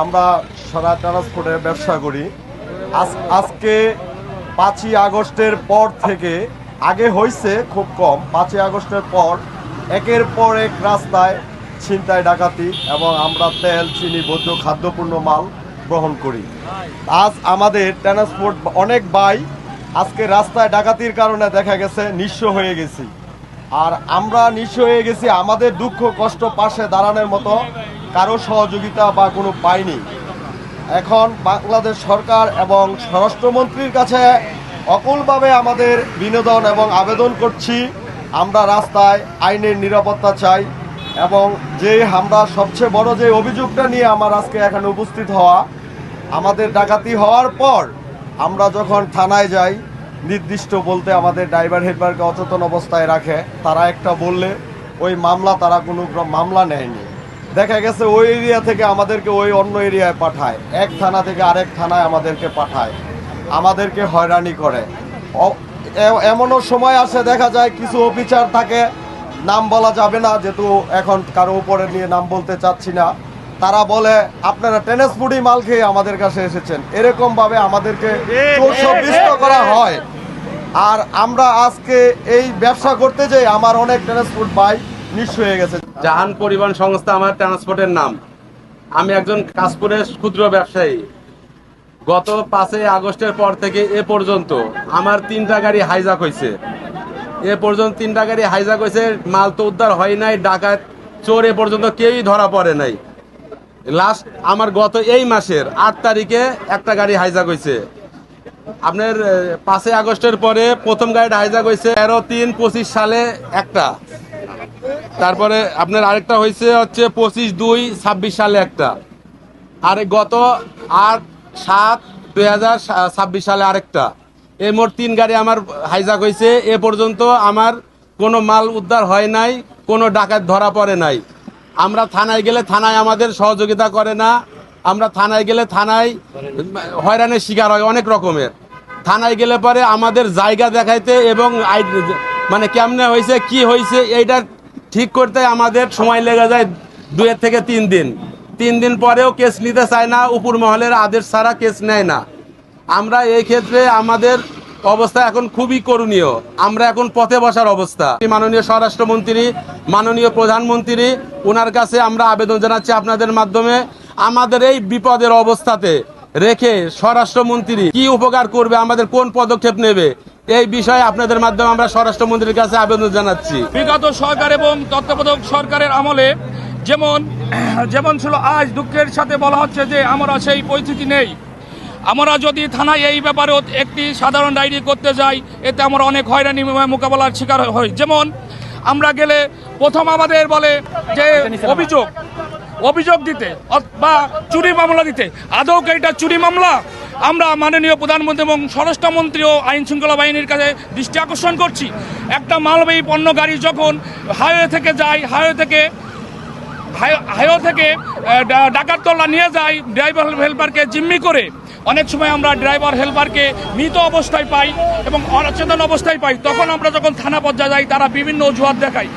আমরা সারা ট্রান্সপোর্টের ব্যবসা করি। আজকে 5ই আগস্টের পর থেকে, আগে হয়েছে খুব কম, 5ই আগস্টের পর একের পর এক রাস্তায় ছিনতাই ডাকাতি এবং আমরা তেল, চিনি, ভোজ্য খাদ্যপূর্ণ মাল গ্রহণ করি। আজ আমাদের ট্রান্সপোর্ট অনেক ভাই আজকে রাস্তায় ডাকাতির কারণে দেখা গেছে নিঃস্ব হয়ে গেছি। আর আমরা নিঃস্ব হয়ে গেছি, আমাদের দুঃখ কষ্ট পাশে দাঁড়ানোর মতো কারো সহযোগিতা বা কোনো পাইনি। এখন বাংলাদেশ সরকার এবং স্বরাষ্ট্রমন্ত্রীর কাছে অকুলভাবে আমাদের বিনোদন এবং আবেদন করছি। আমরা রাস্তায় আইনের নিরাপত্তা চাই এবং যে আমরা সবচেয়ে বড় যে অভিযোগটা নিয়ে আমার আজকে এখানে উপস্থিত হওয়া, আমাদের ডাকাতি হওয়ার পর আমরা যখন থানায় যাই, নির্দিষ্ট বলতে আমাদের ড্রাইভার হেল্পারকে অচেতন অবস্থায় রাখে। তারা একটা বললে ওই মামলা, তারা কোনো মামলা নেয়নি। দেখা গেছে ওই এরিয়া থেকে আমাদেরকে ওই অন্য এরিয়ায় পাঠায়, এক থানা থেকে আরেক থানায় আমাদেরকে পাঠায়, আমাদেরকে হয়রানি করে। এমনও সময় আসে দেখা যায় কিছু অফিসার থাকে, নাম বলা যাবে না যেহেতু এখন কারো উপরে নিয়ে নাম বলতে চাচ্ছি না, তারা বলে আপনারা ট্রান্সপোর্টই মাল খেয়ে আমাদের কাছে এসেছেন, এরকমভাবে আমাদেরকে চোরবিষ্ট করা হয়। আর আমরা আজকে এই ব্যবসা করতে যাই, আমার অনেক ট্রান্সপোর্ট ভাই নিঃস্ব হয়ে গেছে। জাহান পরিবহন সংস্থা আমার ট্রান্সপোর্টের নাম। আমি একজন কাশপুরের ক্ষুদ্র ব্যবসায়ী। গত 5ই আগস্টের পর থেকে এ পর্যন্ত আমার 3টা গাড়ি হাইজ্যাক হয়েছে। এ পর্যন্ত 3টা গাড়ি হাইজ্যাক হয়েছে, মাল তো উদ্ধার হয় নাই, ডাকাত চোর এ পর্যন্ত কেউই ধরা পড়ে নাই। লাস্ট আমার গত এই মাসের 8 তারিখে একটা গাড়ি হাইজ্যাক হয়েছে। আপনার 5ই আগস্টের পরে প্রথম গাড়িটা হাইজ্যাক হয়েছে 13-25 সালে একটা, তারপরে আপনার আরেকটা হয়েছে হচ্ছে 25-2-26 সালে একটা, আর গত 8-7-2026 সালে আরেকটা। এই মোট 3 গাড়ি আমার হাইজ্যাক হয়েছে। এ পর্যন্ত আমার কোনো মাল উদ্ধার হয় নাই, কোনো ডাকাত ধরা পড়ে নাই। আমরা থানায় গেলে থানায় আমাদের সহযোগিতা করে না, আমরা থানায় গেলে থানায় হয়রানির শিকার হয় অনেক রকমের। থানায় গেলে পরে আমাদের জায়গা দেখাইতে এবং মানে কেমনে হয়েছে কি হয়েছে এইটা ঠিক করতে আমাদের সময় লেগে যায় 2 থেকে 3 দিন। 3 দিন পরেও কেস নিতে চায় না, উপর মহলের আদেশ ছাড়া কেস নেয় না। আমরা এই ক্ষেত্রে আমাদের অবস্থা এখন খুবই করুণীয়। আমরা এখন পথে বসার অবস্থা। মাননীয় স্বরাষ্ট্রমন্ত্রী, মাননীয় প্রধানমন্ত্রী, ওনার কাছে আমরা আবেদন জানাচ্ছি আপনাদের মাধ্যমে, আমাদের এই বিপদের অবস্থাতে রেখে স্বরাষ্ট্রমন্ত্রী কি উপকার করবে, আমাদের কোন পদক্ষেপ নেবে, এই বিষয়ে আপনাদের মাধ্যমে আমরা স্বরাষ্ট্রমন্ত্রীর কাছে আবেদন জানাচ্ছি। বিগত সরকার এবং তত্ত্বাবধায়ক সরকারের আমলে যেমন ছিল, আজ দুঃখের সাথে বলা হচ্ছে যে আমরা সেই পরিস্থিতি নেই। আমরা যদি থানায় এই ব্যাপারে একটি সাধারণ ডায়েরি করতে যাই, এতে আমরা অনেক হয়রানি মোকাবেলার শিকার হই। যেমন আমরা গেলে প্রথম আমাদের বলে যে অভিযোগ দিতে বা চুরি মামলা দিতে। আদৌ এটা চুরি মামলা? আমরা মাননীয় প্রধানমন্ত্রী এবং স্বরাষ্ট্রমন্ত্রী ও আইন শৃঙ্খলা বাহিনীর কাছে দৃষ্টি আকর্ষণ করছি, একটা মালবাহী পণ্য গাড়ি যখন হাইওয়ে থেকে যায়, হাইওয়ে থেকে ডাকাততলা নিয়ে যায় ড্রাইভার হেল্পারকে জিম্মি করে, অনেক সময় আমরা ড্রাইভার হেল্পারকে মৃত অবস্থায় পাই এবং অচেতন অবস্থায় পাই। তখন আমরা যখন থানা পর্যায়ে যাই, তারা বিভিন্ন অজুহাত দেখায়।